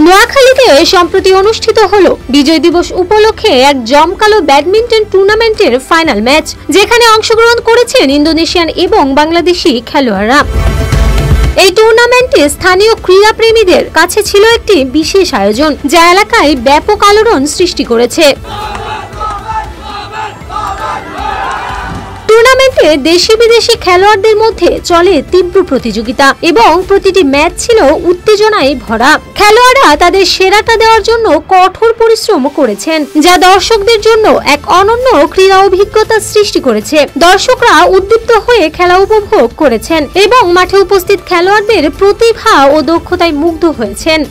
নোয়াখালীতে সম্প্রতি অনুষ্ঠিত হলো বিজয় দিবস উপলক্ষে এক জমকালো ব্যাডমিন্টন টুর্নামেন্টের ফাইনাল ম্যাচ, যেখানে অংশগ্রহণ করেছেন ইন্দোনেশিয়ান এবং বাংলাদেশি খেলোয়াড়রা। এই টুর্নামেন্টে স্থানীয় ক্রীড়াপ্রেমীদের কাছে ছিল একটি বিশেষ আয়োজন, যা এলাকায় ব্যাপক আলোড়ন সৃষ্টি করেছে। টুর্নামেন্টে দেশি বিদেশি খেলোয়াড়দের মধ্যে চলে তীব্র প্রতিযোগিতা এবং প্রতিটি ম্যাচ ছিল উত্তেজনায় ভরা। খেলোয়াড়রা তাদের সেরাটা দেওয়ার জন্য কঠোর পরিশ্রম করেছেন, যা দর্শকদের জন্য এক অনন্য ক্রীড়া অভিজ্ঞতা সৃষ্টি করেছে। দর্শকরা উদ্দীপ্ত হয়ে খেলা উপভোগ করেছেন এবং মাঠে উপস্থিত খেলোয়াড়দের প্রতিভা ও দক্ষতায় মুগ্ধ হয়েছেন।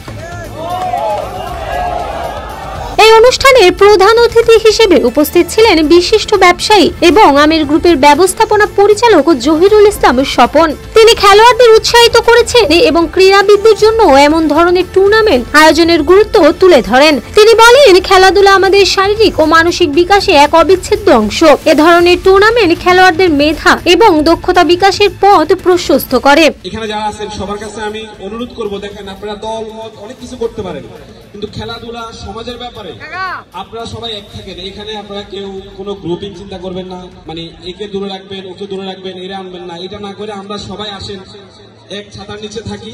এই অনুষ্ঠানে প্রধান অতিথি হিসেবে উপস্থিত ছিলেন বিশিষ্ট ব্যবসায়ী এবং আমির গ্রুপের ব্যবস্থাপনা পরিচালক জহিরুল ইসলাম স্বপন। তিনি খেলোয়াড়দের উৎসাহিত করেছেন এবং ক্রীড়াবিদদের জন্য এমন ধরনের টুর্নামেন্ট আয়োজনের গুরুত্ব তুলে ধরেন। তিনি বলেন, খেলাধুলা আমাদের শারীরিক ও মানসিক বিকাশে এক অবিচ্ছেদ্য অংশ। এ ধরনের টুর্নামেন্ট খেলোয়াড়দের মেধা এবং দক্ষতা বিকাশের পথ প্রশস্ত করে। এখানে যারা আছেন সবার কাছে আমি অনুরোধ করব, দেখেন আপনারা দল মত অনেক কিছু করতে পারেন, কিন্তু খেলাধুলা সমাজের ব্যাপারে আপনারা সবাই এক থাকেন। এখানে আপনারা কেউ কোনো গ্রুপিং চিন্তা করবেন না, মানে একে দূরে রাখবেন, ওকে দূরে রাখবেন, এরা আনবেন না। এটা না করে আমরা সবাই আসেন, এক ছাতার নিচে থাকি।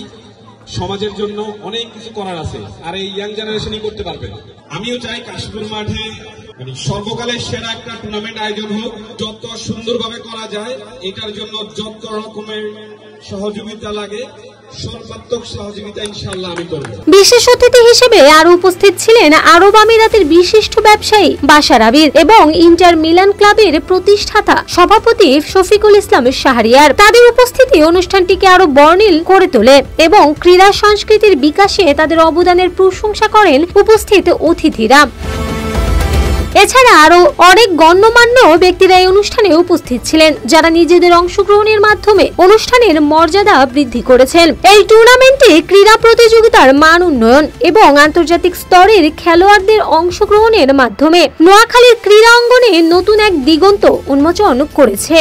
সমাজের জন্য অনেক কিছু করার আছে, আর এই ইয়াং জেনারেশনই করতে পারবেন। আমিও চাই কাশীপুর মাঠে মানে সর্বকালের সেরা একটা টুর্নামেন্ট আয়োজন হোক, যত সুন্দরভাবে করা যায়। এটার জন্য যত রকমের সহযোগিতা লাগে সর্বাত্মক সহযোগিতা ইনশাআল্লাহ আমি করব। বিশেষ অতিথি হিসেবে আরো উপস্থিত ছিলেন আরব আমিরাতের বিশিষ্ট ব্যবসায়ী বাশার আবির এবং ইন্টার মিলান ক্লাবের প্রতিষ্ঠাতা সভাপতি শফিকুল ইসলাম শাহরিয়ার। তাদের উপস্থিতি অনুষ্ঠানটিকে আরো বর্ণিল করে তোলে এবং ক্রীড়া সংস্কৃতির বিকাশে তাদের অবদানের প্রশংসা করেন উপস্থিত অতিথিরা। এছাড়া আরো অনেক গণ্যমান্য ব্যক্তিরা এই অনুষ্ঠানে উপস্থিত ছিলেন, যারা নিজেদের অংশগ্রহণের মাধ্যমে অনুষ্ঠানের মর্যাদা বৃদ্ধি করেছেন। এই টুর্নামেন্টে ক্রীড়া প্রতিযোগিতার মান উন্নয়ন এবং আন্তর্জাতিক স্তরের খেলোয়াড়দের অংশগ্রহণের মাধ্যমে নোয়াখালীর ক্রীড়া অঙ্গনে নতুন এক দিগন্ত উন্মোচন করেছে।